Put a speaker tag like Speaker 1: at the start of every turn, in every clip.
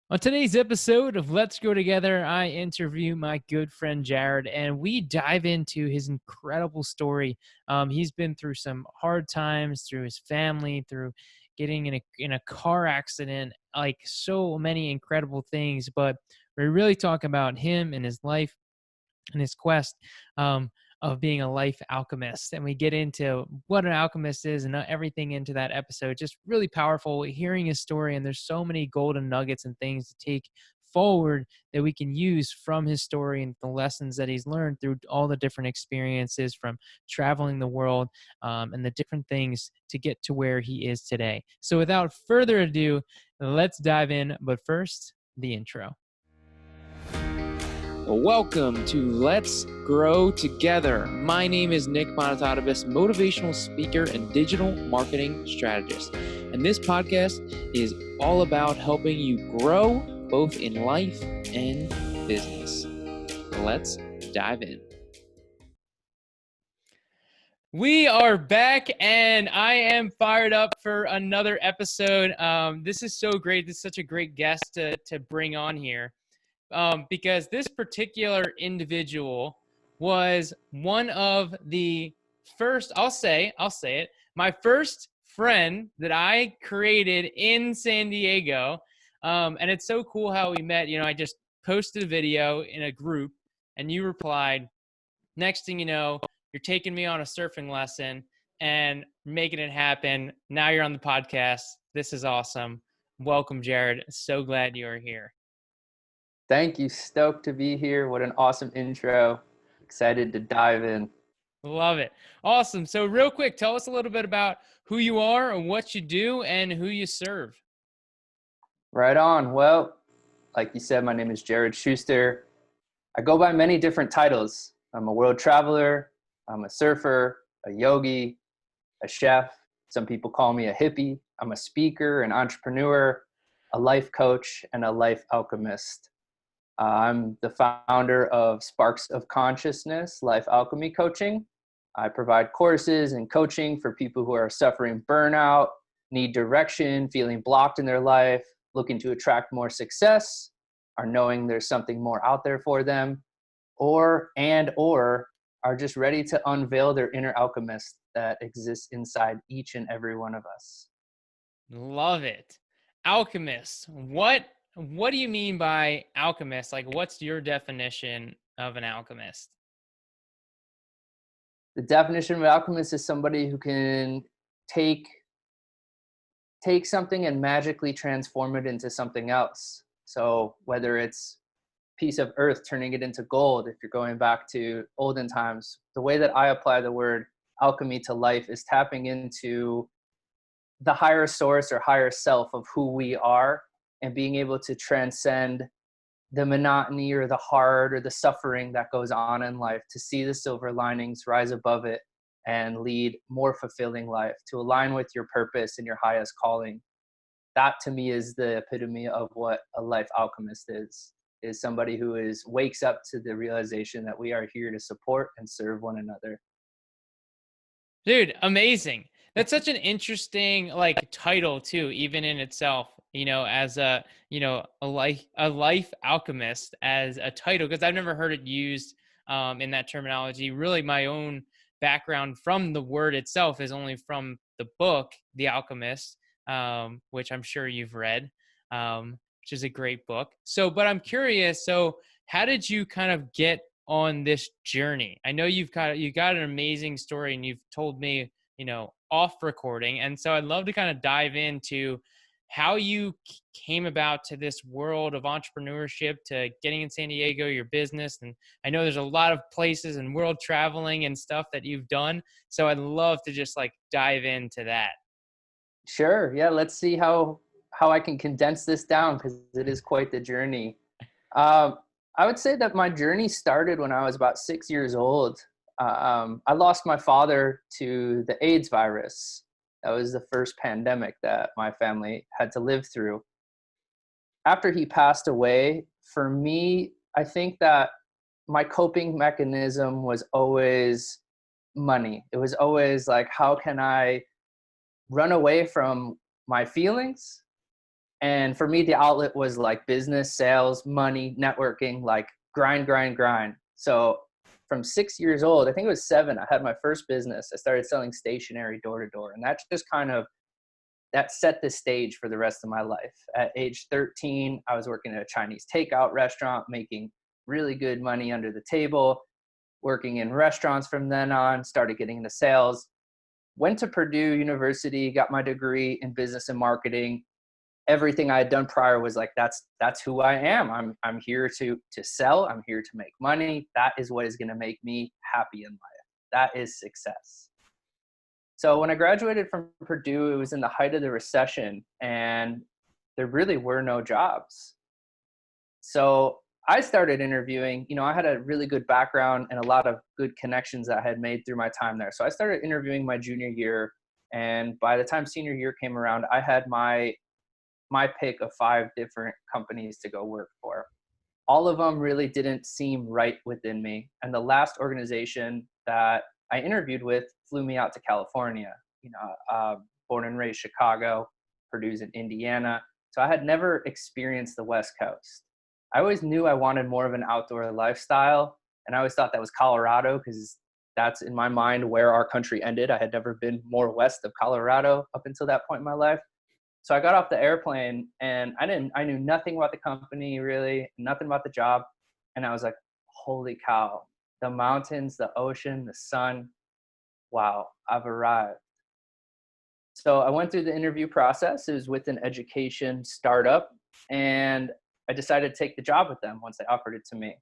Speaker 1: On today's episode of Let's Grow Together, I interview my good friend Jared, and we dive into his incredible story. He's been through some hard times, through his family, through getting in a car accident, like so many incredible things. But we really talk about him and his life and his quest of being a life alchemist. And we get into what an alchemist is and everything into that episode. Just really powerful hearing his story. And there's so many golden nuggets and things to take forward that we can use from his story and the lessons that he's learned through all the different experiences from traveling the world, and the different things to get to where he is today. So without further ado, let's dive in. But first, the intro. Welcome to Let's Grow Together. My name is Nick Monotadibus, motivational speaker and digital marketing strategist. And this podcast is all about helping you grow both in life and business. Let's dive in. We are back, and I am fired up for another episode. This is so great. This is such a great guest to bring on here. Because this particular individual was one of the first, I'll say it, my first friend that I created in San Diego. And it's so cool how we met. I just posted a video in a group and you replied. Next thing you know, you're taking me on a surfing lesson and making it happen. Now you're on the podcast. This is awesome. Welcome, Jared. So glad you are here.
Speaker 2: Thank you. Stoked to be here. What an awesome intro. Excited to dive in.
Speaker 1: Love it. Awesome. So real quick, tell us a little bit about who you are and what you do and who you serve.
Speaker 2: Right on. Well, like you said, my name is Jared Schuster. I go by many different titles. I'm a world traveler. I'm a surfer, a yogi, a chef. Some people call me a hippie. I'm a speaker, an entrepreneur, a life coach, and a life alchemist. I'm the founder of Sparks of Consciousness Life Alchemy Coaching. I provide courses and coaching for people who are suffering burnout, need direction, feeling blocked in their life, looking to attract more success, are knowing there's something more out there for them, or are just ready to unveil their inner alchemist that exists inside each and every one of us.
Speaker 1: Love it. Alchemist. What do you mean by alchemist? Like, what's your definition of an alchemist?
Speaker 2: The definition of alchemist is somebody who can take something and magically transform it into something else. So whether it's piece of earth, turning it into gold, if you're going back to olden times, the way that I apply the word alchemy to life is tapping into the higher source or higher self of who we are and being able to transcend the monotony or the hard or the suffering that goes on in life, to see the silver linings, rise above it, and lead more fulfilling life, to align with your purpose and your highest calling. That to me is the epitome of what a life alchemist is somebody who wakes up to the realization that we are here to support and serve one another.
Speaker 1: Dude, amazing. That's such an interesting title too, even in itself, as a life alchemist as a title, because I've never heard it used in that terminology. Really, my own background from the word itself is only from the book, The Alchemist, which I'm sure you've read, which is a great book. So, but I'm curious, so how did you kind of get on this journey? I know you got an amazing story and you've told me, off recording. And so I'd love to kind of dive into how you came about to this world of entrepreneurship, to getting in San Diego, your business. And I know there's a lot of places and world traveling and stuff that you've done. So I'd love to just dive into that.
Speaker 2: Sure. Yeah. Let's see how I can condense this down, because it is quite the journey. I would say that my journey started when I was about 6 years old. I lost my father to the AIDS virus. That was the first pandemic that my family had to live through. After he passed away, for me, I think that my coping mechanism was always money. It was always like, how can I run away from my feelings And for me, the outlet was like business, sales, money, networking, like grind, grind, grind. So from 6 years old, I think it was 7, I had my first business. I started selling stationery door to door. And that just kind of, that set the stage for the rest of my life. At age 13, I was working at a Chinese takeout restaurant, making really good money under the table, working in restaurants from then on, started getting into sales, went to Purdue University, got my degree in business and marketing. Everything I had done prior was like, that's who I am. I'm here to sell. I'm here to make money. That is what is going to make me happy in life. That is success. So when I graduated from Purdue, it was in the height of the recession and there really were no jobs. So I started interviewing. I had a really good background and a lot of good connections that I had made through my time there. So I started interviewing my junior year. And by the time senior year came around, I had my pick of 5 different companies to go work for. All of them really didn't seem right within me. And the last organization that I interviewed with flew me out to California. Born and raised Chicago, Purdue's in Indiana. So I had never experienced the West Coast. I always knew I wanted more of an outdoor lifestyle. And I always thought that was Colorado because that's in my mind where our country ended. I had never been more west of Colorado up until that point in my life. So I got off the airplane and I knew nothing about the company really, nothing about the job. And I was like, holy cow, the mountains, the ocean, the sun. Wow, I've arrived. So I went through the interview process. It was with an education startup and I decided to take the job with them once they offered it to me.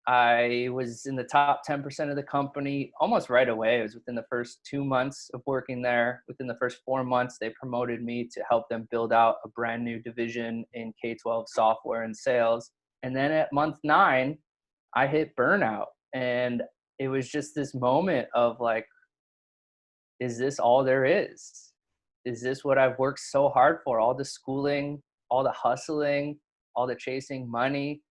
Speaker 2: I was in the top 10% of the company almost right away. It was within the first 2 months of working there. Within the first 4 months, they promoted me to help them build out a brand new division in K-12 software and sales. And then at month 9, I hit burnout. And it was just this moment of like, is this all there is? Is this what I've worked so hard for? All the schooling, all the hustling, all the chasing money,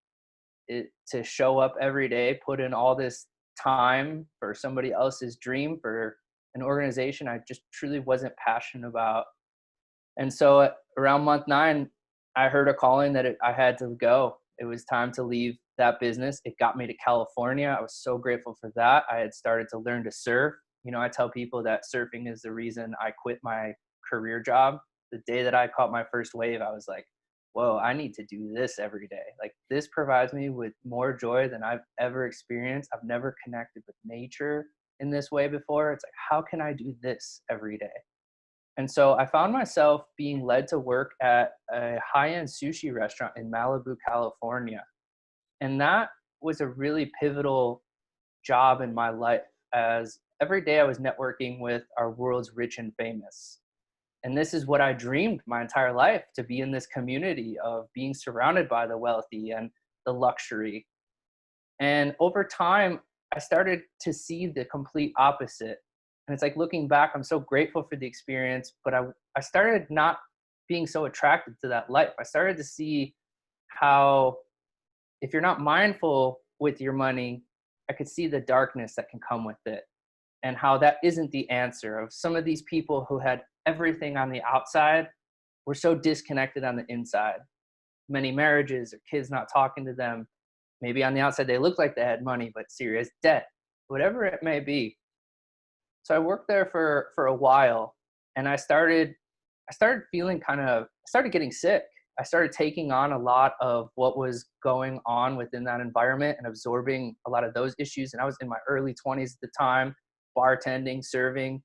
Speaker 2: to show up every day, put in all this time for somebody else's dream, for an organization I just truly wasn't passionate about. And so around month 9, I heard a calling that I had to go. It was time to leave that business. It got me to California. I was so grateful for that. I had started to learn to surf. I tell people that surfing is the reason I quit my career job. The day that I caught my first wave, I was like, whoa, I need to do this every day. Like this provides me with more joy than I've ever experienced. I've never connected with nature in this way before. It's like, how can I do this every day? And so I found myself being led to work at a high-end sushi restaurant in Malibu, California. And that was a really pivotal job in my life, as every day I was networking with our world's rich and famous. And this is what I dreamed my entire life, to be in this community of being surrounded by the wealthy and the luxury. And over time, I started to see the complete opposite. And it's like looking back, I'm so grateful for the experience, but I started not being so attracted to that life. I started to see how if you're not mindful with your money, I could see the darkness that can come with it, and how that isn't the answer. Of some of these people who had everything on the outside were so disconnected on the inside. Many marriages or kids not talking to them. Maybe on the outside they looked like they had money, but serious debt, whatever it may be. So I worked there for a while, and I started feeling I started getting sick. I started taking on a lot of what was going on within that environment and absorbing a lot of those issues. And I was in my early 20s at the time, bartending, serving.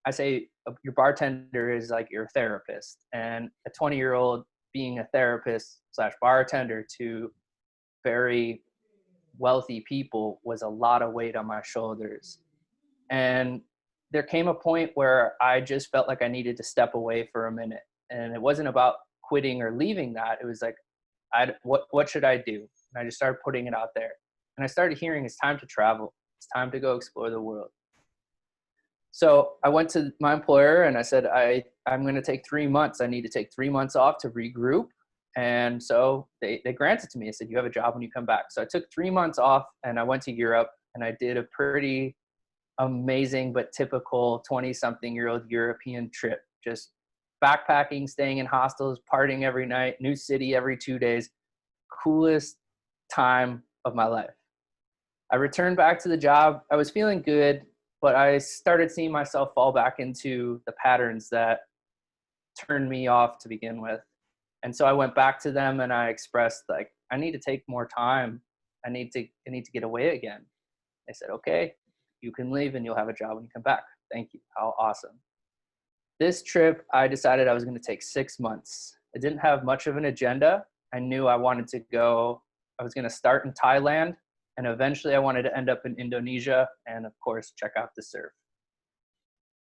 Speaker 2: I say your bartender is like your therapist, and a 20-year-old being a therapist / bartender to very wealthy people was a lot of weight on my shoulders. And there came a point where I just felt like I needed to step away for a minute. And it wasn't about quitting or leaving that. It was like, what should I do? And I just started putting it out there. And I started hearing it's time to travel. It's time to go explore the world. So I went to my employer and I said, I'm going to take 3 months. I need to take 3 months off to regroup. And so they granted to me. I said, you have a job when you come back. So I took 3 months off and I went to Europe, and I did a pretty amazing but typical 20-something-year-old European trip. Just backpacking, staying in hostels, partying every night, new city every 2 days. Coolest time of my life. I returned back to the job. I was feeling good, but I started seeing myself fall back into the patterns that turned me off to begin with. And so I went back to them and I expressed, like, I need to take more time. I need to get away again. They said, okay, you can leave and you'll have a job when you come back. Thank you. How awesome. This trip, I decided I was going to take 6 months. I didn't have much of an agenda. I knew I wanted to go. I was going to start in Thailand, and eventually I wanted to end up in Indonesia and, of course, check out the surf.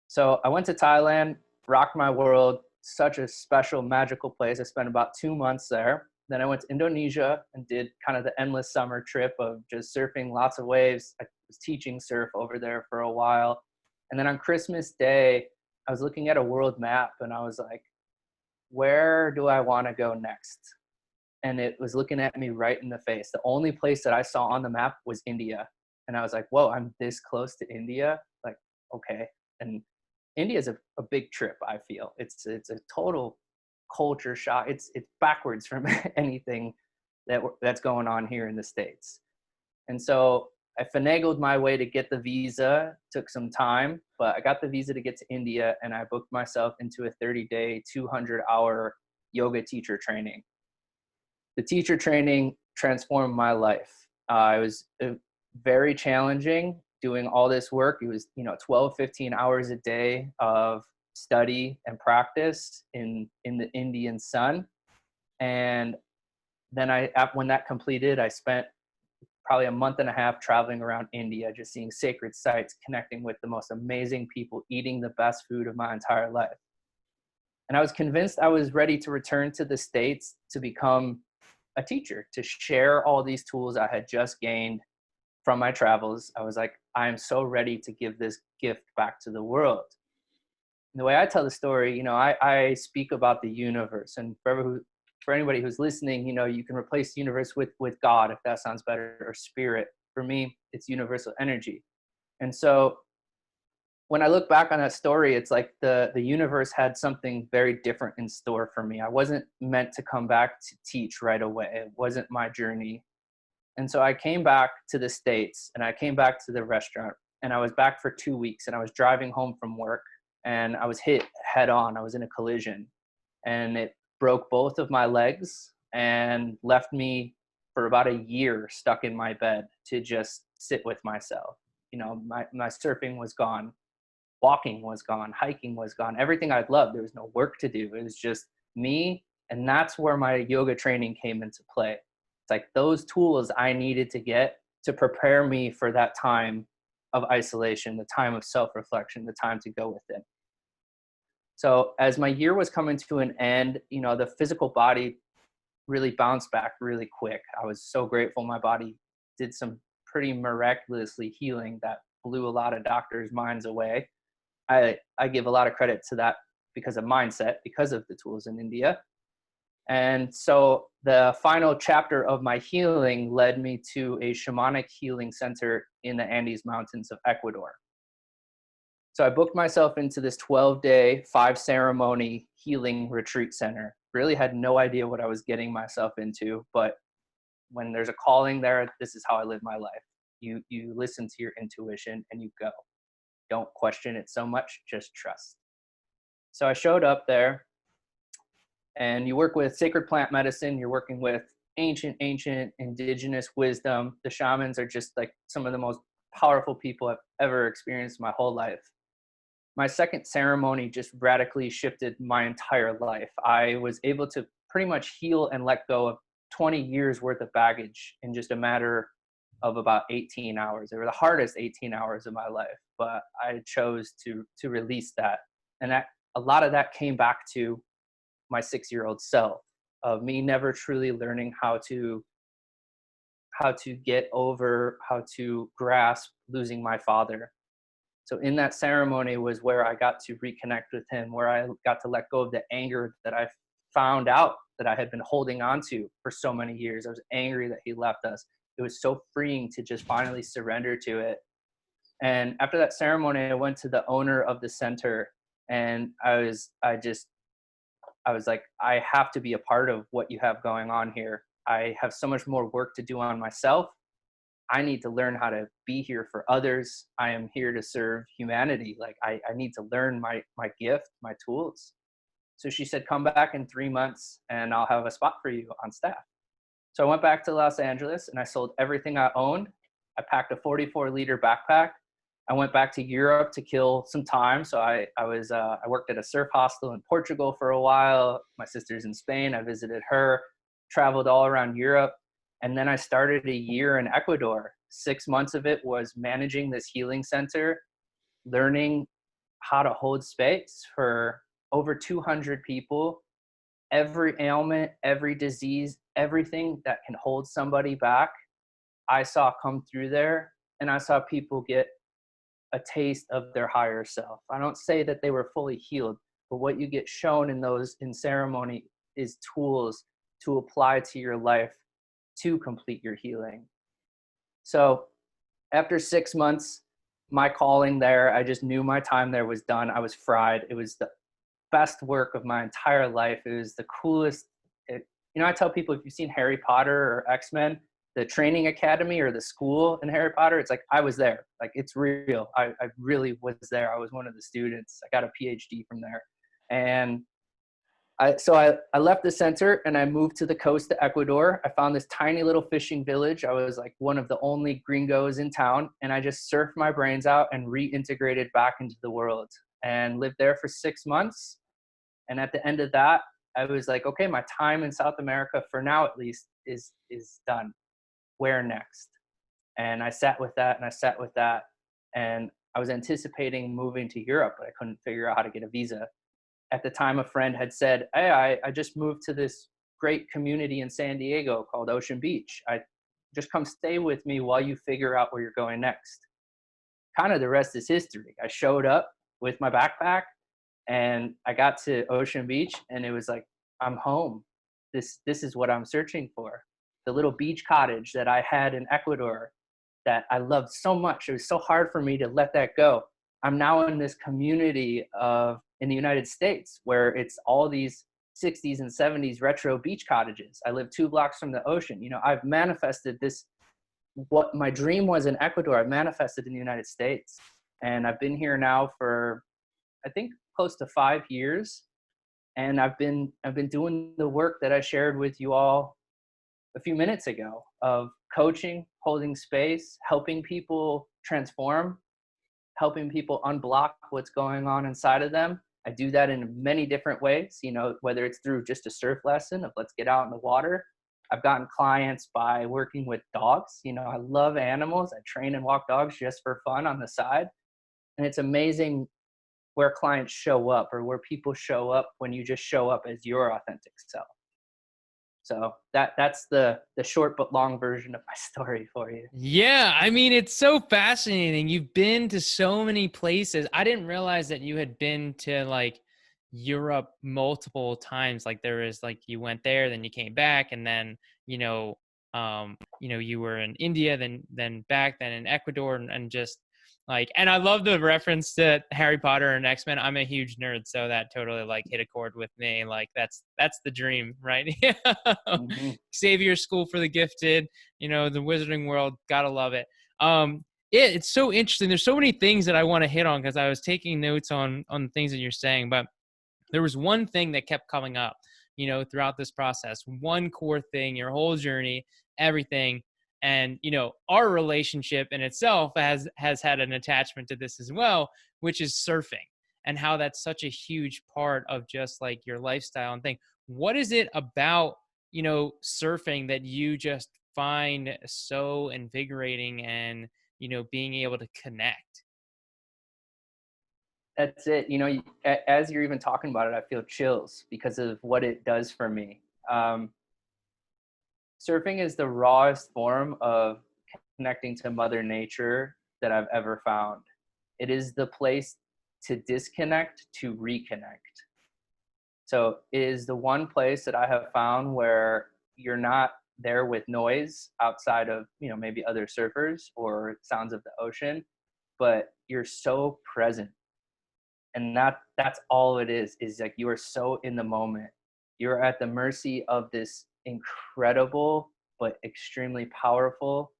Speaker 2: So I went to Thailand, rocked my world, such a special, magical place. I spent about 2 months there. Then I went to Indonesia and did kind of the endless summer trip of just surfing lots of waves. I was teaching surf over there for a while. And then on Christmas Day, I was looking at a world map and I was like, where do I want to go next? And it was looking at me right in the face. The only place that I saw on the map was India. And I was like, whoa, I'm this close to India? Like, okay. And India is a big trip, I feel. It's a total culture shock. It's backwards from anything that's going on here in the States. And so I finagled my way to get the visa. Took some time, but I got the visa to get to India, and I booked myself into a 30-day, 200-hour yoga teacher training. The teacher training transformed my life. It was very challenging doing all this work. It was, 12, 15 hours a day of study and practice in the Indian sun. And then when that completed, I spent probably a month and a half traveling around India, just seeing sacred sites, connecting with the most amazing people, eating the best food of my entire life. And I was convinced I was ready to return to the States to become a teacher, to share all these tools I had just gained from my travels. I was like, I am so ready to give this gift back to the world. And the way I tell the story, I speak about the universe. And for anybody who's listening, you can replace the universe with God, if that sounds better, or spirit. For me, it's universal energy. And so when I look back on that story, it's like the universe had something very different in store for me. I wasn't meant to come back to teach right away. It wasn't my journey. And so I came back to the States, and I came back to the restaurant, and I was back for 2 weeks, and I was driving home from work, and I was hit head on. I was in a collision, and it broke both of my legs and left me for about a year stuck in my bed to just sit with myself. My surfing was gone. Walking was gone. Hiking was gone. Everything I'd loved. There was no work to do. It was just me. And that's where my yoga training came into play. It's like those tools I needed to get to prepare me for that time of isolation, the time of self-reflection, the time to go within. So as my year was coming to an end, the physical body really bounced back really quick. I was so grateful my body did some pretty miraculously healing that blew a lot of doctors' minds away. I give a lot of credit to that because of mindset, because of the tools in India. And so the final chapter of my healing led me to a shamanic healing center in the Andes Mountains of Ecuador. So I booked myself into this 12-day, 5-ceremony healing retreat center. Really had no idea what I was getting myself into, but when there's a calling there, this is how I live my life. You listen to your intuition and you go. Don't question it so much, just trust. So I showed up there, and you work with sacred plant medicine. You're working with ancient indigenous wisdom. The shamans are just like some of the most powerful people I've ever experienced my whole life. My second ceremony just radically shifted my entire life. I was able to pretty much heal and let go of 20 years worth of baggage in just a matter of about 18 hours. They were the hardest 18 hours of my life, but I chose to release that. And a lot of that came back to my 6-year-old self, of me never truly learning how to get over, how to grasp losing my father. So in that ceremony was where I got to reconnect with him, where I got to let go of the anger that I found out that I had been holding on to for so many years. I was angry that he left us. It was so freeing to just finally surrender to it. And after that ceremony, I went to the owner of the center, and I just I was like, I have to be a part of what you have going on here. I have so much more work to do on myself. I need to learn how to be here for others. I am here to serve humanity. Like I need to learn my gift, my tools. So she said, come back in 3 months and I'll have a spot for you on staff. So I went back to Los Angeles and I sold everything I owned. I packed a 44-liter backpack. I went back to Europe to kill some time. So I worked at a surf hostel in Portugal for a while. My sister's in Spain. I visited her, traveled all around Europe. And then I started a year in Ecuador. 6 months of it was managing this healing center, learning how to hold space for over 200 people, every ailment, every disease, everything that can hold somebody back. I saw come through there, and I saw people get a taste of their higher self. I don't say that they were fully healed, but what you get shown in ceremony is tools to apply to your life to complete your healing. So after 6 months, my calling there, I just knew my time there was done. I was fried. It was the best work of my entire life. It was the coolest. I tell people, if you've seen Harry Potter or X-Men, the training academy or the school in Harry Potter, it's like I was there. Like, it's real. I really was there. I was one of the students. I got a PhD from there. And I left the center and I moved to the coast of Ecuador. I found this tiny little fishing village. I was like one of the only gringos in town, and I just surfed my brains out and reintegrated back into the world and lived there for 6 months. And at the end of that, I was like, okay, my time in South America, for now at least, is done. Where next? And I sat with that and I sat with that. And I was anticipating moving to Europe, but I couldn't figure out how to get a visa. At the time, a friend had said, hey, I just moved to this great community in San Diego called Ocean Beach. I just come stay with me while you figure out where you're going next. Kind of the rest is history. I showed up with my backpack and I got to Ocean Beach and it was like, I'm home. This is what I'm searching for. The little beach cottage that I had in Ecuador that I loved so much. It was so hard for me to let that go. I'm now in this community in the United States where it's all these 60s and 70s retro beach cottages. I live 2 blocks from the ocean. I've manifested this, what my dream was in Ecuador, I've manifested in the United States. And I've been here now for, I think, close to 5 years. And I've been doing the work that I shared with you all a few minutes ago of coaching, holding space, helping people transform, helping people unblock what's going on inside of them. I do that in many different ways, whether it's through just a surf lesson of let's get out in the water. I've gotten clients by working with dogs. I love animals. I train and walk dogs just for fun on the side. And it's amazing where clients show up or where people show up when you just show up as your authentic self. So that's the short but long version of my story for you.
Speaker 1: Yeah, I mean, it's so fascinating. You've been to so many places. I didn't realize that you had been to like Europe multiple times. Like there is like you went there, then you came back, and then you were in India, then back, then in Ecuador, and just like, and I love the reference to Harry Potter and X-Men. I'm a huge nerd, so that totally like hit a chord with me. Like that's the dream, right?
Speaker 2: Mm-hmm.
Speaker 1: Xavier School for the Gifted, the Wizarding World, gotta love it. It's so interesting. There's so many things that I want to hit on because I was taking notes on the things that you're saying, but there was one thing that kept coming up, throughout this process. One core thing, your whole journey, everything. And, our relationship in itself has had an attachment to this as well, which is surfing, and how that's such a huge part of just like your lifestyle and thing. What is it about, surfing that you just find so invigorating and, being able to connect?
Speaker 2: That's it. As you're even talking about it, I feel chills because of what it does for me. Surfing is the rawest form of connecting to Mother Nature that I've ever found. It is the place to disconnect, to reconnect. So it is the one place that I have found where you're not there with noise outside of, maybe other surfers or sounds of the ocean, but you're so present. And that's all it is like you are so in the moment. You're at the mercy of this incredible but extremely powerful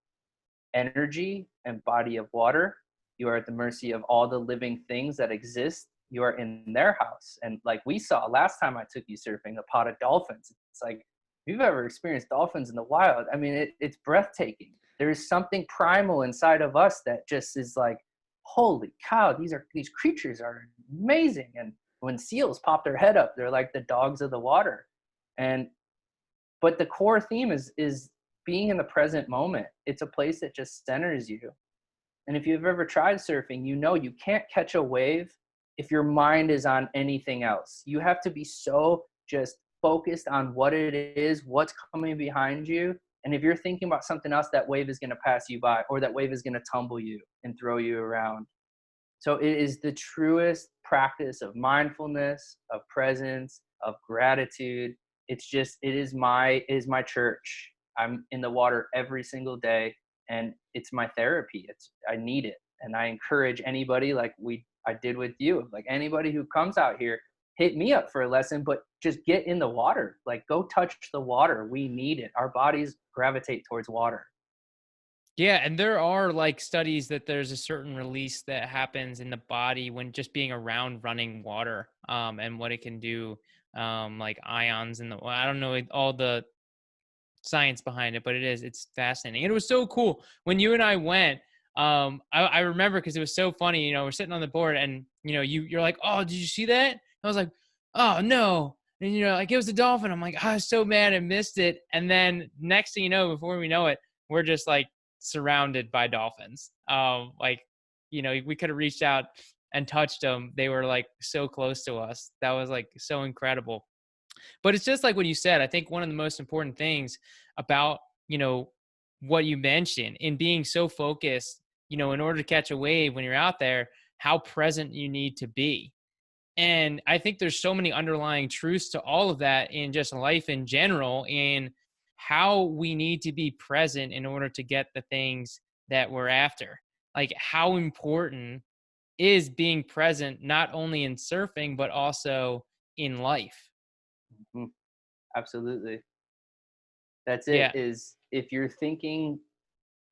Speaker 2: energy and body of water. You are at the mercy of all the living things that exist. You are in their house. And like we saw last time I took you surfing, a pod of dolphins. It's like, if you've ever experienced dolphins in the wild, I mean, it's breathtaking. There's something primal inside of us that just is like, holy cow, these creatures are amazing. And when seals pop their head up, they're like the dogs of the water. And but the core theme is being in the present moment. It's a place that just centers you. And if you've ever tried surfing, you know you can't catch a wave if your mind is on anything else. You have to be so just focused on what it is, what's coming behind you. And if you're thinking about something else, that wave is going to pass you by, or that wave is going to tumble you and throw you around. So it is the truest practice of mindfulness, of presence, of gratitude. It is my church. I'm in the water every single day, and it's my therapy. I need it. And I encourage anybody, like I did with you, like anybody who comes out here, hit me up for a lesson, but just get in the water. Like, go touch the water. We need it. Our bodies gravitate towards water.
Speaker 1: Yeah, and there are like studies that there's a certain release that happens in the body when just being around running water, and what it can do, like ions in the. Well, I don't know all the science behind it, but it's fascinating. And it was so cool when you and I went. I remember because it was so funny. You know, we're sitting on the board, and you know, you're like, "Oh, did you see that?" I was like, "Oh no." And you know, like it was a dolphin. I'm like, I was so mad I missed it. And then next thing you know, before we know it, we're just like surrounded by dolphins. Like, you know, we could have reached out and touched them. They were like so close to us. That was like so incredible. But it's just like what you said. I think one of the most important things about, you know, what you mentioned in being so focused, you know, in order to catch a wave when you're out there, how present you need to be. And I think there's so many underlying truths to all of that in just life in general, and how we need to be present in order to get the things that we're after. Like, how important is being present, not only in surfing, but also in life?
Speaker 2: Mhm. Absolutely. That's it.
Speaker 1: Yeah.
Speaker 2: Is if you're thinking,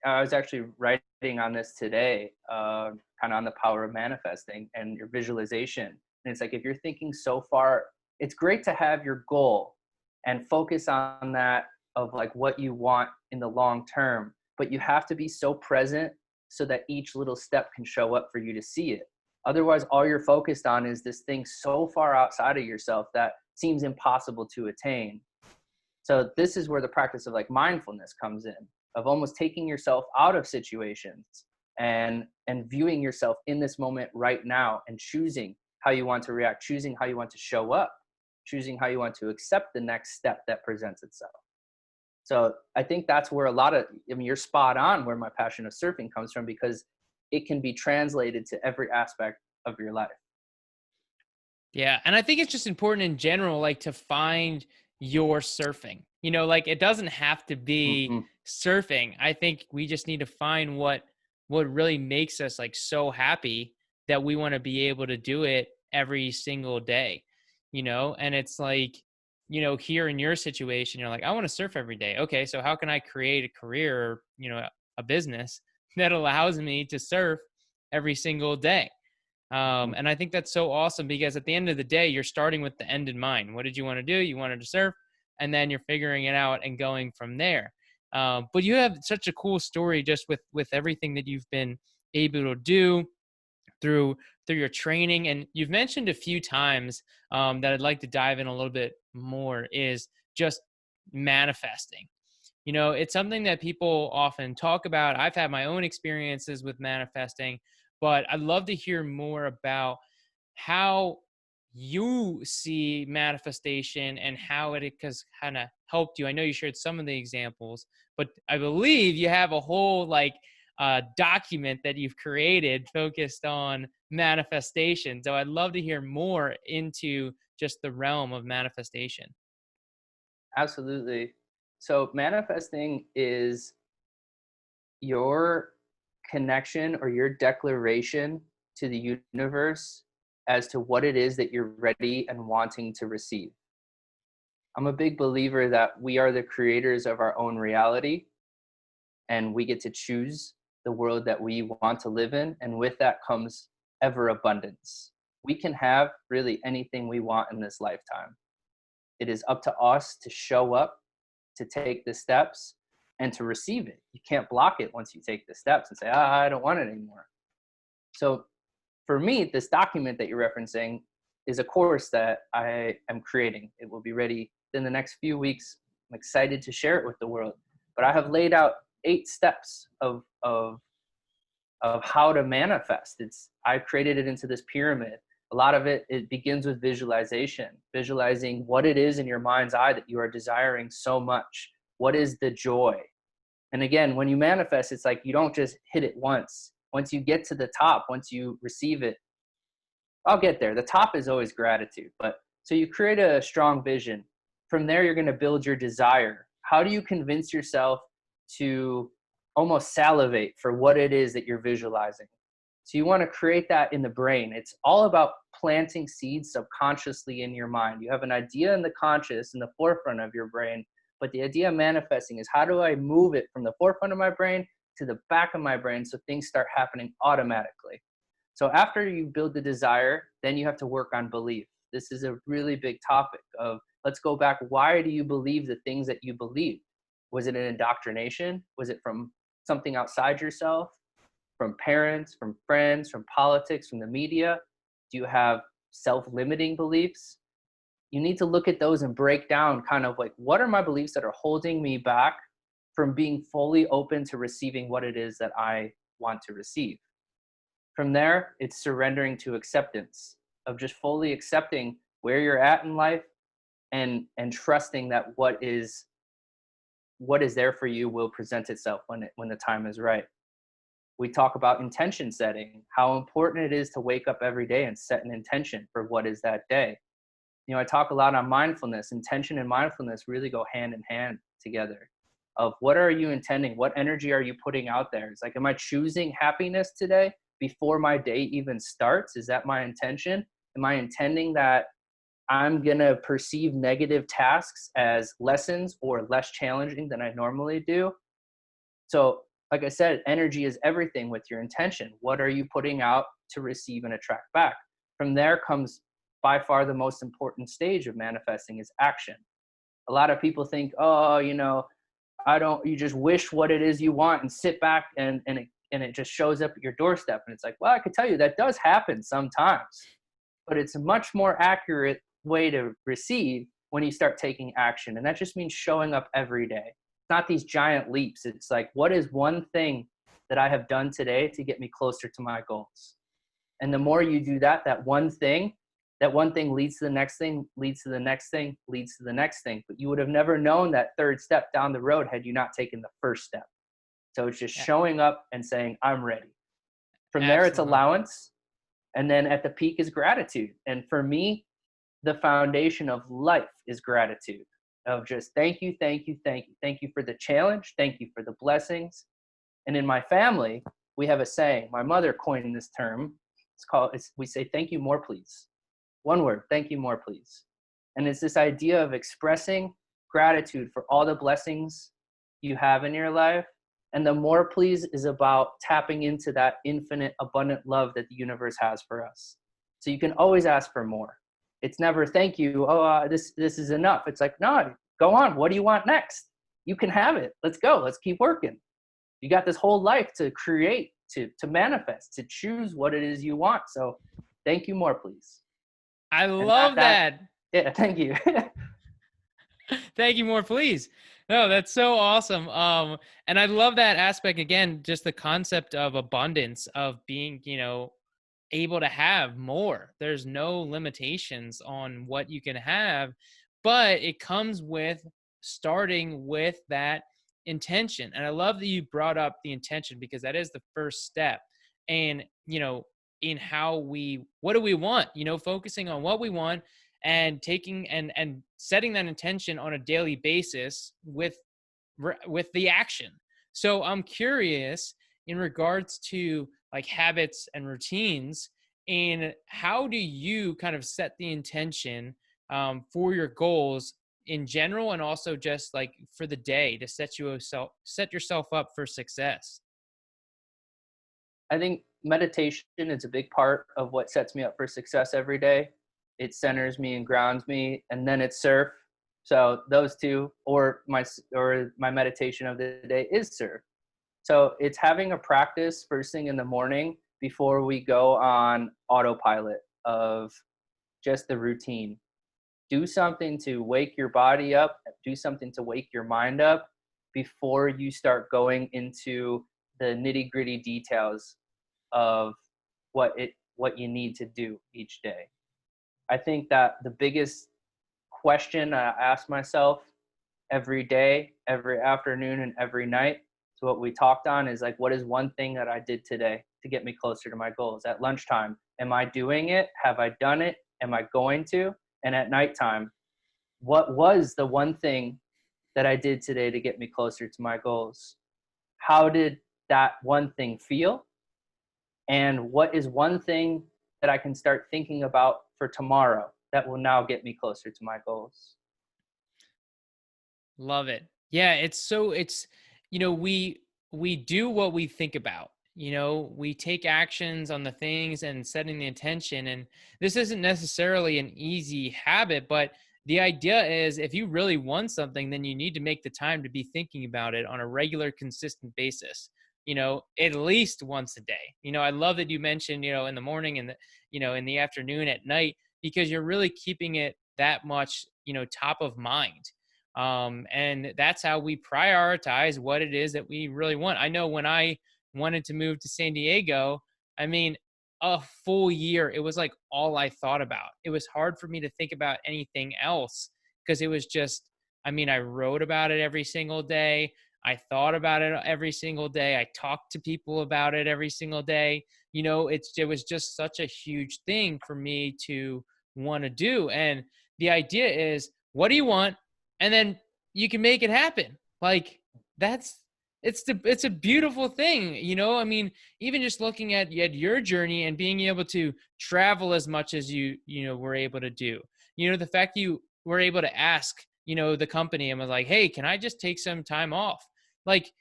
Speaker 2: I was actually writing on this today, kind of on the power of manifesting and your visualization. And it's like, if you're thinking so far, it's great to have your goal and focus on that, of like what you want in the long term, but you have to be so present so that each little step can show up for you to see it. Otherwise, all you're focused on is this thing so far outside of yourself that seems impossible to attain. So this is where the practice of like mindfulness comes in, of almost taking yourself out of situations and viewing yourself in this moment right now, and choosing how you want to react, choosing how you want to show up, choosing how you want to accept the next step that presents itself. So I think that's where I mean, you're spot on where my passion of surfing comes from, because it can be translated to every aspect of your life.
Speaker 1: Yeah, and I think it's just important in general, like to find your surfing. You know, like it doesn't have to be
Speaker 2: Hmm.
Speaker 1: surfing. I think we just need to find what really makes us like so happy that we want to be able to do it every single day. You know, and it's like, you know, here in your situation, you're like, I want to surf every day. Okay, so how can I create a career, or, you know, a business that allows me to surf every single day?
Speaker 2: Hmm.
Speaker 1: And I think that's so awesome, because at the end of the day, you're starting with the end in mind. What did you want to do? You wanted to surf, and then you're figuring it out and going from there. But you have such a cool story just with everything that you've been able to do through through your training. And you've mentioned a few times, that I'd like to dive in a little bit more, is just manifesting. You know, it's something that people often talk about. I've had my own experiences with manifesting, but I'd love to hear more about how you see manifestation and how it has kind of helped you. I know you shared some of the examples, but I believe you have a whole like document that you've created focused on manifestation. So I'd love to hear more into just the realm of manifestation.
Speaker 2: Absolutely. So manifesting is your connection or your declaration to the universe as to what it is that you're ready and wanting to receive. I'm a big believer that we are the creators of our own reality, and we get to choose the world that we want to live in. And with that comes ever abundance. We can have really anything we want in this lifetime. It is up to us to show up, to take the steps, and to receive it. You can't block it once you take the steps and say, I don't want it anymore. So for me, this document that you're referencing is a course that I am creating. It will be ready in the next few weeks. I'm excited to share it with the world. But I have laid out 8 steps of how to manifest. I created it into this pyramid. A lot of it begins with visualization, visualizing what it is in your mind's eye that you are desiring so much. What is the joy? And again, when you manifest, it's like you don't just hit it once. Once you get to the top, once you receive it, I'll get there. The top is always gratitude. But so you create a strong vision. From there, you're going to build your desire. How do you convince yourself to almost salivate for what it is that you're visualizing? So you want to create that in the brain. It's all about planting seeds subconsciously in your mind. You have an idea in the conscious, in the forefront of your brain, but the idea of manifesting is, how do I move it from the forefront of my brain to the back of my brain so things start happening automatically? So after you build the desire, then you have to work on belief. This is a really big topic of, let's go back. Why do you believe the things that you believe? Was it an indoctrination? Was it from something outside yourself? From parents, from friends, from politics, from the media? Do you have self-limiting beliefs? You need to look at those and break down kind of like, what are my beliefs that are holding me back from being fully open to receiving what it is that I want to receive? From there, it's surrendering to acceptance, of just fully accepting where you're at in life and trusting that what is there for you will present itself when the time is right. We talk about intention setting, how important it is to wake up every day and set an intention for what is that day. You know, I talk a lot on mindfulness. Intention and mindfulness really go hand in hand together. Of what are you intending? What energy are you putting out there? It's like, am I choosing happiness today before my day even starts? Is that my intention? Am I intending that I'm going to perceive negative tasks as lessons or less challenging than I normally do? So, like I said, energy is everything with your intention. What are you putting out to receive and attract back? From there comes by far the most important stage of manifesting is action. A lot of people think, oh, you just wish what it is you want and sit back and it just shows up at your doorstep. And it's like, well, I could tell you that does happen sometimes, but it's a much more accurate way to receive when you start taking action. And that just means showing up every day. Not these giant leaps. It's like, what is one thing that I have done today to get me closer to my goals? And the more you do that one thing leads to the next thing, leads to the next thing, leads to the next thing. But you would have never known that third step down the road had you not taken the first step. So it's just showing up and saying, I'm ready. From there, it's allowance. And then at the peak is gratitude. And for me, the foundation of life is gratitude. Of just thank you, thank you, thank you. Thank you for the challenge. Thank you for the blessings. And in my family, we have a saying. My mother coined this term. We say, thank you more, please. One word, thank you more, please. And it's this idea of expressing gratitude for all the blessings you have in your life. And the more please is about tapping into that infinite, abundant love that the universe has for us. So you can always ask for more. It's never thank you. This is enough. It's like, no, go on. What do you want next? You can have it. Let's go. Let's keep working. You got this whole life to create, to manifest, to choose what it is you want. So thank you more, please.
Speaker 1: I love that.
Speaker 2: Yeah, thank you.
Speaker 1: Thank you more, please. No, that's so awesome. And I love that aspect again, just the concept of abundance, of being, able to have more. There's no limitations on what you can have, but it comes with starting with that intention. And I love that you brought up the intention, because that is the first step. And, in what do we want, focusing on what we want and taking and setting that intention on a daily basis with the action. So I'm curious in regards to like habits and routines, And how do you kind of set the intention for your goals in general, and also just like for the day to set yourself up for success?
Speaker 2: I think meditation is a big part of what sets me up for success every day. It centers me and grounds me, and then it's surf. So those two, or my meditation of the day is surf. So it's having a practice first thing in the morning before we go on autopilot of just the routine. Do something to wake your body up, do something to wake your mind up before you start going into the nitty-gritty details of what you need to do each day. I think that the biggest question I ask myself every day, every afternoon, and every night, so what we talked on is like, what is one thing that I did today to get me closer to my goals? At lunchtime, am I doing it? Have I done it? Am I going to? And at nighttime, what was the one thing that I did today to get me closer to my goals? How did that one thing feel? And what is one thing that I can start thinking about for tomorrow that will now get me closer to my goals?
Speaker 1: Love it. Yeah, it's we do what we think about. We take actions on the things and setting the intention, and this isn't necessarily an easy habit, but the idea is if you really want something, then you need to make the time to be thinking about it on a regular consistent basis. At least once a day. I love that you mentioned, in the morning and in the afternoon, at night, because you're really keeping it that much, top of mind. And that's how we prioritize what it is that we really want. I know when I wanted to move to San Diego, I mean, a full year, it was like all I thought about. It was hard for me to think about anything else because it was just, I mean, I wrote about it every single day. I thought about it every single day. I talked to people about it every single day. It was just such a huge thing for me to want to do. And the idea is, what do you want? And then you can make it happen. Like that's it's a beautiful thing, I mean, even just looking at your journey and being able to travel as much as you were able to do. The fact you were able to ask, the company and was like, "Hey, can I just take some time off?" Like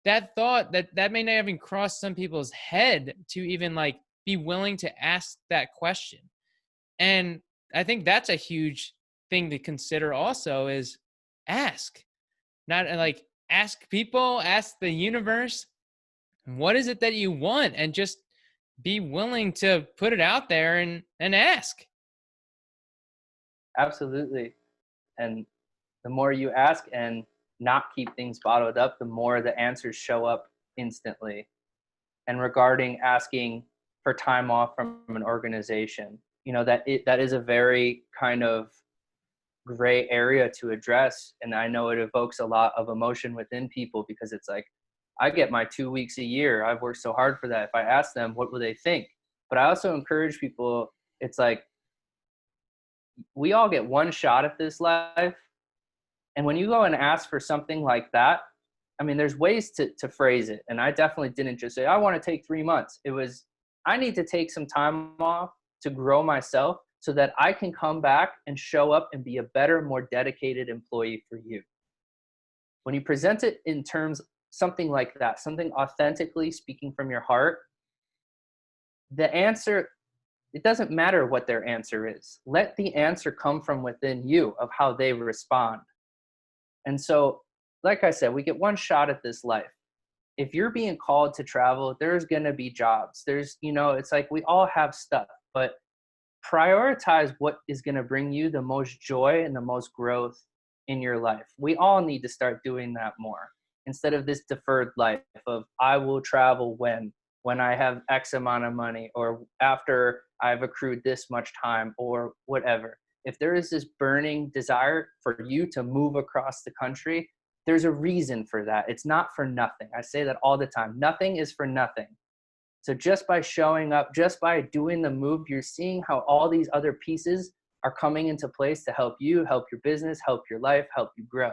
Speaker 1: that thought that may not even cross some people's head to even like be willing to ask that question. And I think that's a huge thing to consider also is ask. Not like ask people, ask the universe, what is it that you want? And just be willing to put it out there and ask.
Speaker 2: Absolutely. And the more you ask and not keep things bottled up, the more the answers show up instantly. And regarding asking for time off from an organization, that is a very kind of gray area to address. And I know it evokes a lot of emotion within people because it's like, I get my 2 weeks a year. I've worked so hard for that. If I ask them, what will they think? But I also encourage people, it's like, we all get one shot at this life. And when you go and ask for something like that, I mean, there's ways to phrase it. And I definitely didn't just say, I want to take 3 months. It was, I need to take some time off to grow myself so that I can come back and show up and be a better, more dedicated employee for you. When you present it in terms, something like that, something authentically speaking from your heart, the answer, it doesn't matter what their answer is. Let the answer come from within you of how they respond. And so, like I said, we get one shot at this life. If you're being called to travel, there's going to be jobs. It's like we all have stuff, but prioritize what is going to bring you the most joy and the most growth in your life. We all need to start doing that more instead of this deferred life of I will travel when I have X amount of money or after I've accrued this much time or whatever. If there is this burning desire for you to move across the country, there's a reason for that. It's not for nothing. I say that all the time. Nothing is for nothing. So just by showing up, just by doing the move, you're seeing how all these other pieces are coming into place to help you, help your business, help your life, help you grow.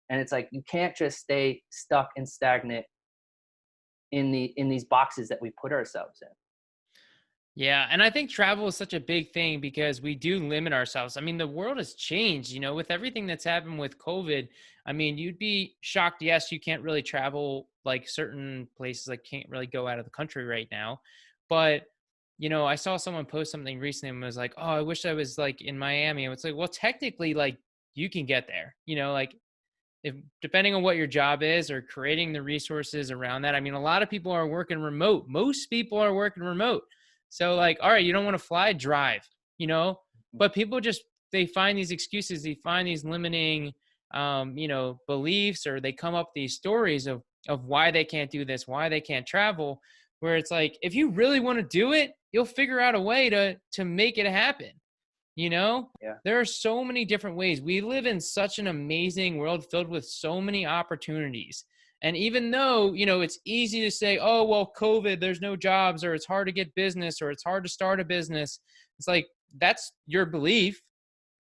Speaker 2: And it's like, you can't just stay stuck and stagnant in these boxes that we put ourselves in.
Speaker 1: Yeah, and I think travel is such a big thing because we do limit ourselves. I mean, the world has changed, with everything that's happened with COVID. I mean, you'd be shocked. Yes, you can't really travel like certain places, like can't really go out of the country right now. But, I saw someone post something recently and was like, "Oh, I wish I was like in Miami." And it's like, well, technically, like you can get there, like if depending on what your job is or creating the resources around that. I mean, a lot of people are working remote. Most people are working remote. So like, all right, you don't want to fly, drive, but people just, they find these excuses, they find these limiting, beliefs, or they come up with these stories of why they can't do this, why they can't travel, where it's like, if you really want to do it, you'll figure out a way to make it happen. you know,
Speaker 2: Yeah.
Speaker 1: there are so many different ways. We live in such an amazing world filled with so many opportunities. And even though, it's easy to say, oh, well, COVID, there's no jobs, or it's hard to get business, or it's hard to start a business. It's like, that's your belief,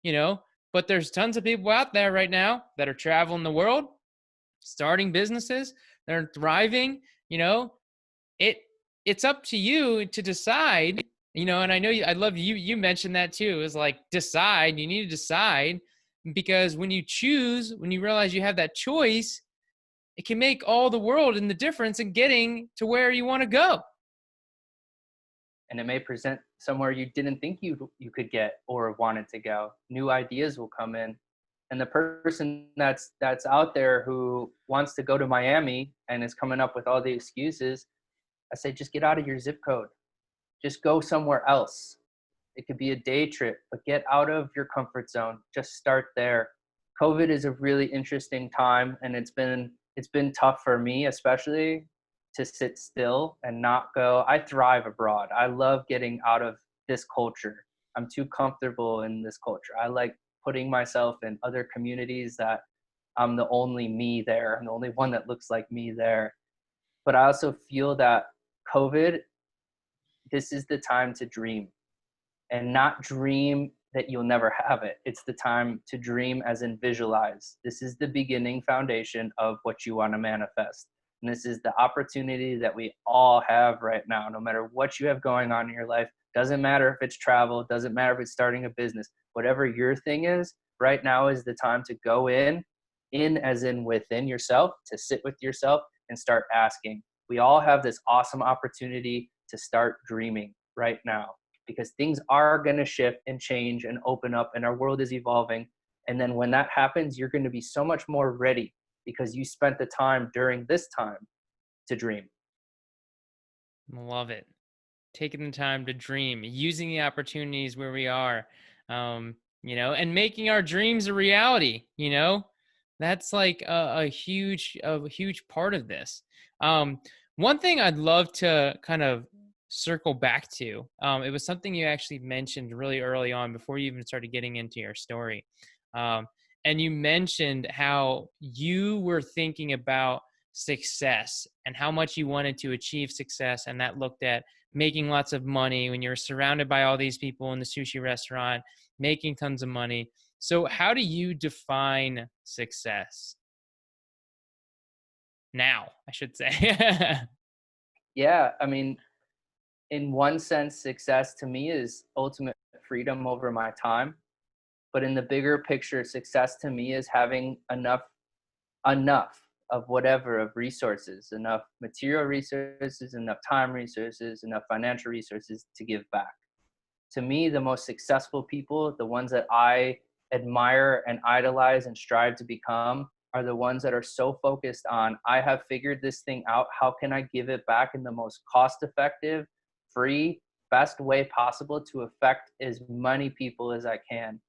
Speaker 1: you know, but there's tons of people out there right now that are traveling the world, starting businesses, they're thriving, you know, it it's up to you to decide, and I know I love you mentioned that too, is like decide. You need to decide, because when you choose, when you realize you have that choice, it can make all the world and the difference in getting to where you want to go.
Speaker 2: And it may present somewhere you didn't think you could get or wanted to go. New ideas will come in. And the person that's out there who wants to go to Miami and is coming up with all the excuses, I say just get out of your zip code. Just go somewhere else. It could be a day trip, but get out of your comfort zone. Just start there. COVID is a really interesting time, and it's been tough for me, especially to sit still and not go. I thrive abroad. I love getting out of this culture. I'm too comfortable in this culture. I like putting myself in other communities that I'm the only me there. I'm the only one that looks like me there. But I also feel that COVID, this is the time to dream, and not dream that you'll never have it. It's the time to dream as in visualize. This is the beginning foundation of what you want to manifest. And this is the opportunity that we all have right now, no matter what you have going on in your life. Doesn't matter if it's travel, doesn't matter if it's starting a business, whatever your thing is, right now is the time to go in as in within yourself, to sit with yourself and start asking. We all have this awesome opportunity to start dreaming right now, because things are going to shift and change and open up, and our world is evolving. And then when that happens, you're going to be so much more ready because you spent the time during this time to dream.
Speaker 1: Love it. Taking the time to dream, using the opportunities where we are, and making our dreams a reality. That's like a huge part of this. One thing I'd love to kind of circle back to, it was something you actually mentioned really early on before you even started getting into your story. And you mentioned how you were thinking about success and how much you wanted to achieve success, and that looked at making lots of money when you're surrounded by all these people in the sushi restaurant, making tons of money. So how do you define success now, I should say?
Speaker 2: Yeah, I mean, in one sense, success to me is ultimate freedom over my time. But in the bigger picture, success to me is having enough of whatever, of resources, enough material resources, enough time resources, enough financial resources to give back. To me, the most successful people, the ones that I admire and idolize and strive to become, are the ones that are so focused on, I have figured this thing out. How can I give it back in the most cost effective, free, best way possible to affect as many people as I can?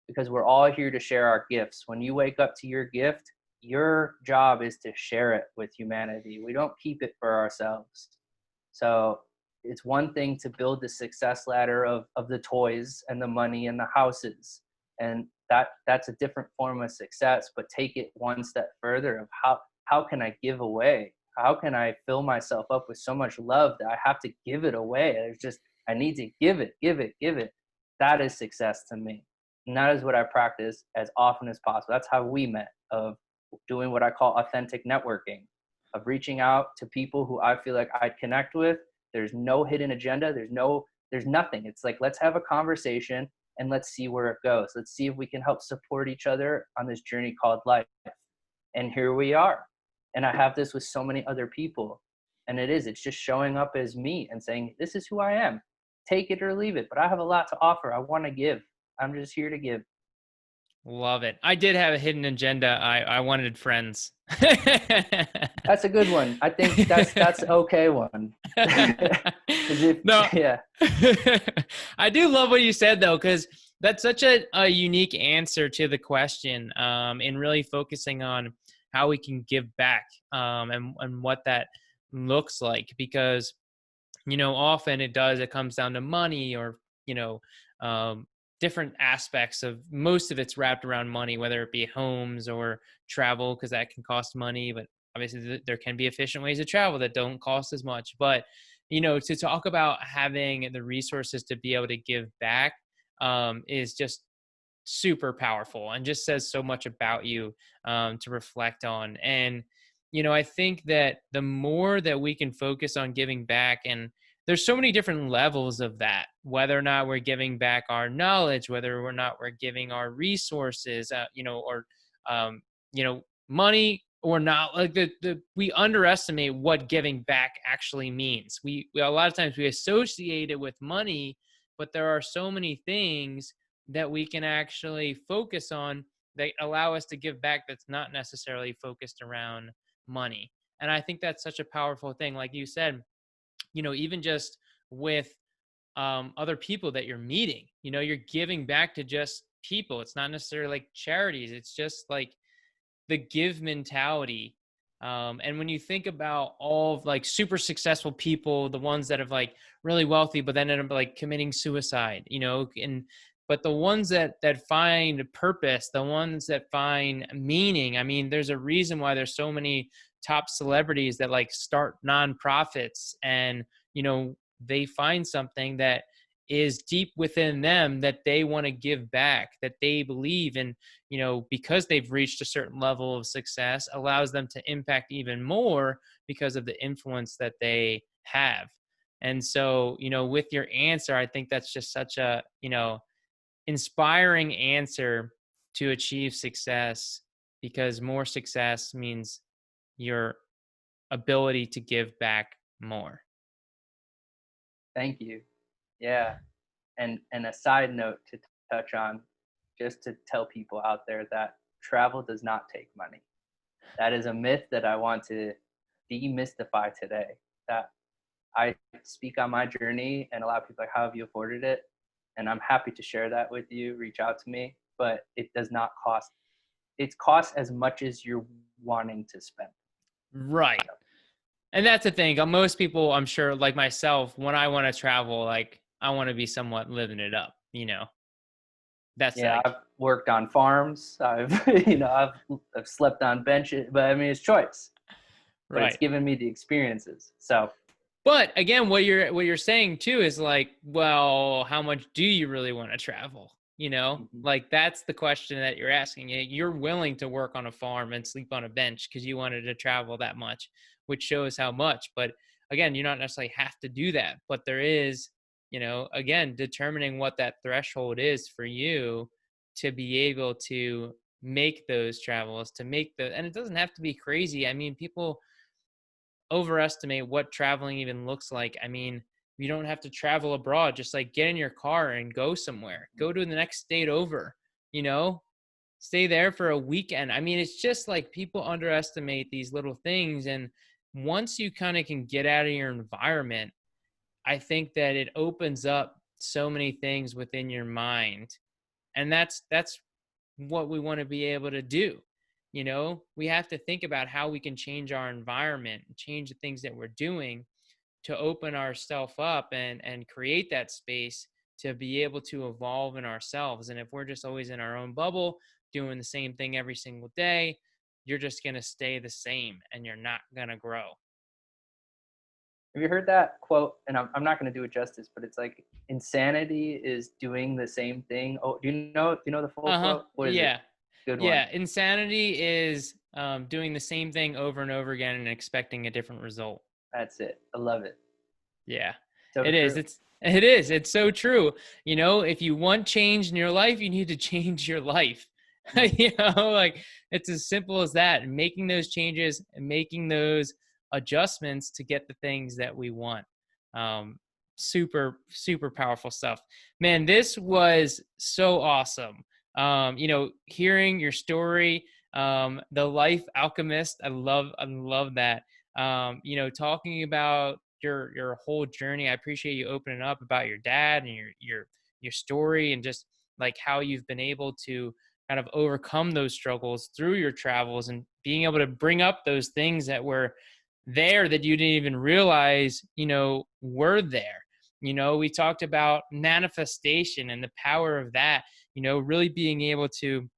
Speaker 2: Because we're all here to share our gifts. When you wake up to your gift, your job is to share it with humanity. We don't keep it for ourselves. So it's one thing to build the success ladder of the toys and the money and the houses. And that's a different form of success, but take it one step further of how can I give away? How can I fill myself up with so much love that I have to give it away? There's just, I need to give it, give it, give it. That is success to me. And that is what I practice as often as possible. That's how we met, of doing what I call authentic networking, of reaching out to people who I feel like I'd connect with. There's no hidden agenda. There's no There's nothing. It's like, let's have a conversation and let's see where it goes. Let's see if we can help support each other on this journey called life. And here we are. And I have this with so many other people. And it's just showing up as me and saying, this is who I am. Take it or leave it. But I have a lot to offer. I want to give. I'm just here to give.
Speaker 1: Love it. I did have a hidden agenda. I wanted friends.
Speaker 2: That's a good one. I think that's okay one.
Speaker 1: No,
Speaker 2: Yeah.
Speaker 1: I do love what you said though, because that's such a unique answer to the question, and really focusing on how we can give back, and what that looks like, because often it comes down to money, or different aspects of, most of it's wrapped around money, whether it be homes or travel, because that can cost money, but obviously there can be efficient ways to travel that don't cost as much. But to talk about having the resources to be able to give back, is just super powerful, and just says so much about you, to reflect on. And I think that the more that we can focus on giving back, and there's so many different levels of that, whether or not we're giving back our knowledge, whether or not we're giving our resources, or money or not. Like we underestimate what giving back actually means. We a lot of times we associate it with money, but there are so many things that we can actually focus on that allow us to give back, that's not necessarily focused around money. And I think that's such a powerful thing. Like you said, even just with other people that you're meeting, you're giving back to just people. It's not necessarily like charities. It's just like the give mentality. And when you think about all of like super successful people, the ones that have like really wealthy, but then end up like committing suicide, but the ones that find purpose, the ones that find meaning. I mean, there's a reason why there's so many top celebrities that like start nonprofits, and they find something that is deep within them that they want to give back, that they believe in, because they've reached a certain level of success, allows them to impact even more because of the influence that they have. And so, with your answer, I think that's just such a, inspiring answer to achieve success, because more success means your ability to give back more.
Speaker 2: Thank you. Yeah. And a side note to touch on, just to tell people out there that travel does not take money. That is a myth that I want to demystify today. That I speak on my journey, and a lot of people are like, how have you afforded it? And I'm happy to share that with you. Reach out to me, but it does not cost. It costs as much as you're wanting to spend.
Speaker 1: Right. And that's the thing. Most people, I'm sure, like myself, when I want to travel, like I want to be somewhat living it up, That's
Speaker 2: yeah.
Speaker 1: like,
Speaker 2: I've worked on farms. I've slept on benches, but I mean, it's choice. But it's
Speaker 1: right.
Speaker 2: given me the experiences. So,
Speaker 1: But again, what you're saying too is like, well, how much do you really want to travel? Like that's the question that you're asking. You're willing to work on a farm and sleep on a bench because you wanted to travel that much, which shows how much. But again, you don't necessarily have to do that. But there is, again, determining what that threshold is for you to be able to make those travels, and it doesn't have to be crazy. I mean, people overestimate what traveling even looks like. I mean, you don't have to travel abroad. Just like get in your car and go somewhere. Go to the next state over, you know, stay there for a weekend. I mean, it's just like people underestimate these little things. And once you kind of can get out of your environment, I think that it opens up so many things within your mind. And that's what we want to be able to do. We have to think about how we can change our environment, change the things that we're doing to open ourselves up and create that space to be able to evolve in ourselves. And if we're just always in our own bubble, doing the same thing every single day, you're just going to stay the same and you're not going to grow.
Speaker 2: have you heard that quote? And I'm not going to do it justice, but it's like, insanity is doing the same thing. Oh, do you know the full quote? What is it?
Speaker 1: Yeah.
Speaker 2: Good one.
Speaker 1: Yeah. Insanity is doing the same thing over and over again and expecting a different result.
Speaker 2: That's it. I love it.
Speaker 1: Yeah.
Speaker 2: So
Speaker 1: It is.
Speaker 2: true.
Speaker 1: It's so true. If you want change in your life, you need to change your life.
Speaker 2: Mm.
Speaker 1: Like it's as simple as that. Making those changes and making those adjustments to get the things that we want. Um, super, super powerful stuff. Man, this was so awesome. Hearing your story, the life alchemist. I love that. Talking about your whole journey. I appreciate you opening up about your dad and your story, and just like how you've been able to kind of overcome those struggles through your travels, and being able to bring up those things that were there that you didn't even realize were there. We talked about manifestation and the power of that, really being able to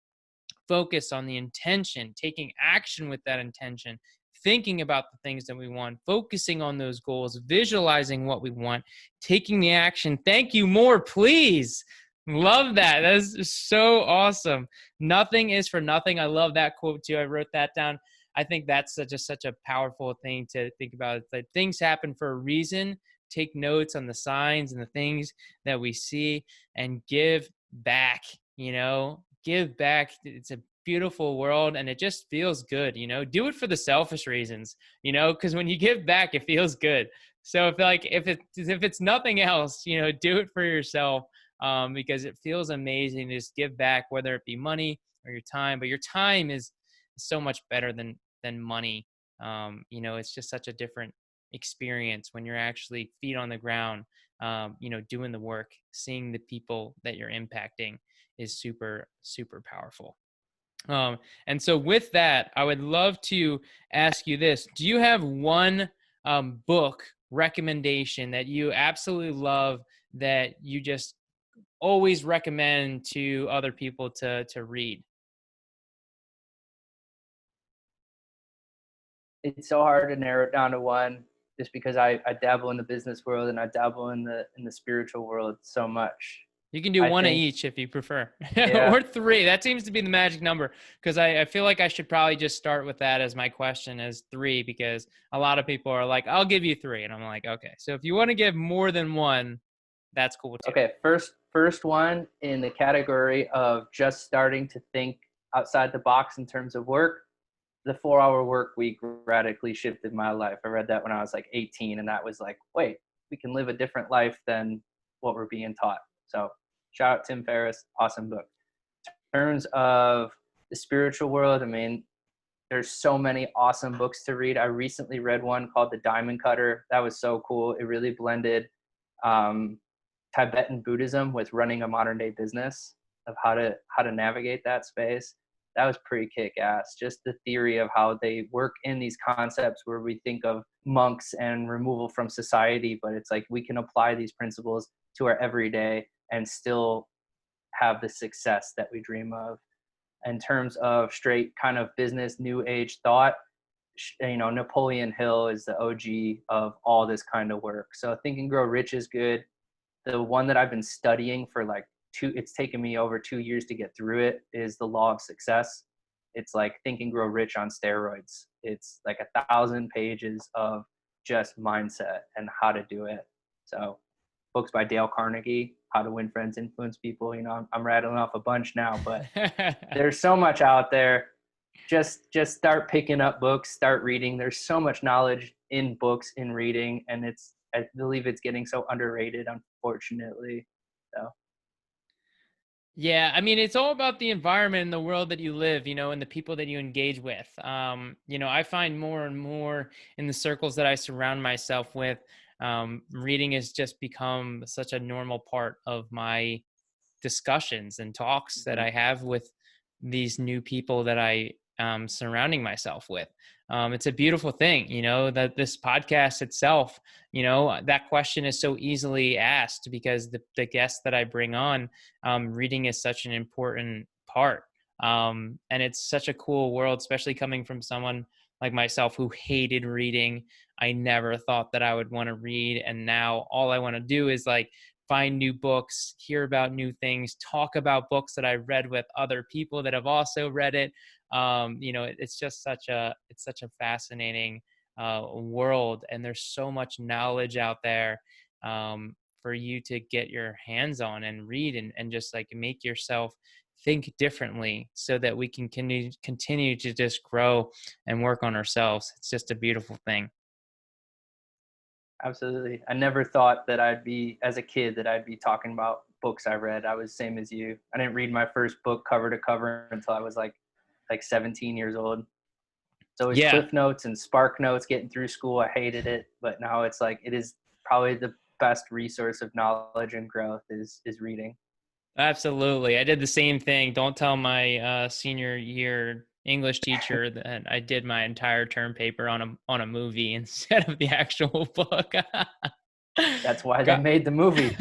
Speaker 1: focus on the intention, taking action with that intention, thinking about the things that we want, focusing on those goals, visualizing what we want, taking the action. Thank you, more, please. Love that. That's so awesome. Nothing is for nothing. I love that quote too. I wrote that down. I think that's such a powerful thing to think about. It's like things happen for a reason. Take notes on the signs and the things that we see, and give back, give back. It's a beautiful world, and it just feels good. Do it for the selfish reasons, because when you give back, it feels good. So if it's nothing else, do it for yourself, because it feels amazing to just give back, whether it be money or your time. But your time is so much better than money. It's just such a different experience when you're actually feet on the ground, doing the work, seeing the people that you're impacting is super, super powerful. And so with that, I would love to ask you this. Do you have one book recommendation that you absolutely love, that you just always recommend to other people to read?
Speaker 2: It's so hard to narrow it down to one, just because I dabble in the business world and I dabble in the spiritual world so much.
Speaker 1: You can do
Speaker 2: I
Speaker 1: one of
Speaker 2: think,
Speaker 1: each if you prefer,
Speaker 2: yeah,
Speaker 1: or three. That seems to be the magic number, because I feel like I should probably just start with that as my question, as three, because a lot of people are like, I'll give you three. And I'm like, okay. So if you want to give more than one, that's cool too.
Speaker 2: okay, first one in the category of just starting to think outside the box in terms of work. The 4-Hour Work Week radically shifted my life. I read that when I was like 18, and that was like, wait, we can live a different life than what we're being taught. So shout out Tim Ferriss, awesome book. In terms of the spiritual world, I mean, there's so many awesome books to read. I recently read one called The Diamond Cutter. That was so cool. It really blended um, Tibetan Buddhism with running a modern day business, of how to navigate that space. That was pretty kick-ass. Just the theory of how they work in these concepts where we think of monks and removal from society, but it's like we can apply these principles to our everyday and still have the success that we dream of. In terms of straight kind of business new age thought, Napoleon Hill is the OG of all this kind of work. So Think and Grow Rich is good. The one that I've been studying for like it's taken me over 2 years to get through it, is The Law of Success. It's like Think and Grow Rich on steroids. It's like 1,000 pages of just mindset and how to do it. So books by Dale Carnegie, How to Win Friends, Influence People. I'm rattling off a bunch now, but there's so much out there. Just start picking up books, start reading. There's so much knowledge in books, in reading, and I believe it's getting so underrated, unfortunately. So
Speaker 1: Yeah, I mean, it's all about the environment and the world that you live, and the people that you engage with. I find more and more in the circles that I surround myself with, reading has just become such a normal part of my discussions and talks that
Speaker 2: mhm.
Speaker 1: I have with these new people that I surrounding myself with. It's a beautiful thing, that this podcast itself, that question is so easily asked, because the guests that I bring on, reading is such an important part. And it's such a cool world, especially coming from someone like myself who hated reading. I never thought that I would want to read. And now all I want to do is like find new books, hear about new things, talk about books that I read with other people that have also read it. It's just such a fascinating world, and there's so much knowledge out there. for you to get your hands on and read and just like make yourself think differently so that we can continue to just grow and work on ourselves. It's just a beautiful thing.
Speaker 2: Absolutely. I never thought that as a kid, that I'd be talking about books I read. I was same as you. I didn't read my first book cover to cover until I was like 17 years old. It's always
Speaker 1: Yeah.
Speaker 2: Cliff Notes and Spark Notes getting through school. I hated it, but now it's like it is probably the best resource of knowledge and growth is reading.
Speaker 1: Absolutely. I did the same thing. Don't tell my senior year English teacher that I did my entire term paper on a movie instead of the actual book.
Speaker 2: That's why they
Speaker 1: Got-
Speaker 2: made the movie.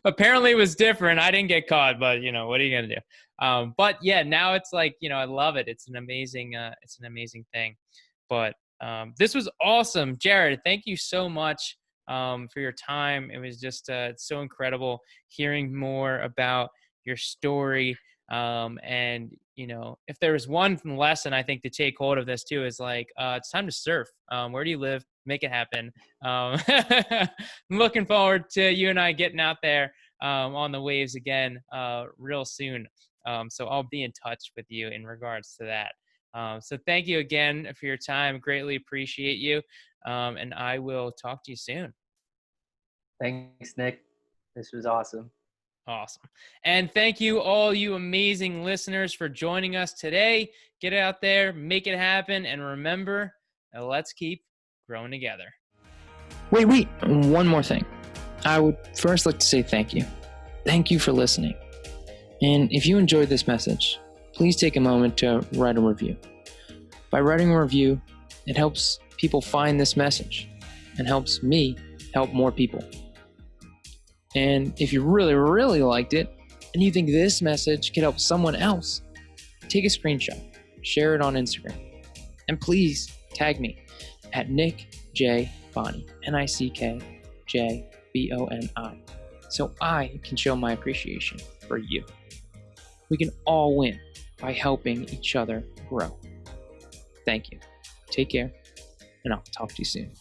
Speaker 1: Apparently it was different. I didn't get caught, but what are you gonna do? But yeah, now it's like, I love it. It's an amazing thing. But this was awesome. Jared, thank you so much for your time. It was just so incredible hearing more about your story. And if there was one lesson I think to take hold of this too is like, it's time to surf. Where do you live? Make it happen. I'm looking forward to you and I getting out there on the waves again real soon. So I'll be in touch with you in regards to that. So thank you again for your time. Greatly appreciate you. And I will talk to you soon.
Speaker 2: Thanks, Nick. This was awesome.
Speaker 1: Awesome. And thank you, all you amazing listeners, for joining us today. Get out there, make it happen, and remember, let's keep growing together.
Speaker 3: Wait, one more thing. I would first like to say thank you. Thank you for listening. And if you enjoyed this message, please take a moment to write a review. By writing a review, it helps people find this message and helps me help more people. And if you really, really liked it and you think this message could help someone else, take a screenshot, share it on Instagram, and please tag me at Nick J. Boni, NickJBoni, so I can show my appreciation for you. We can all win by helping each other grow. Thank you. Take care, and I'll talk to you soon.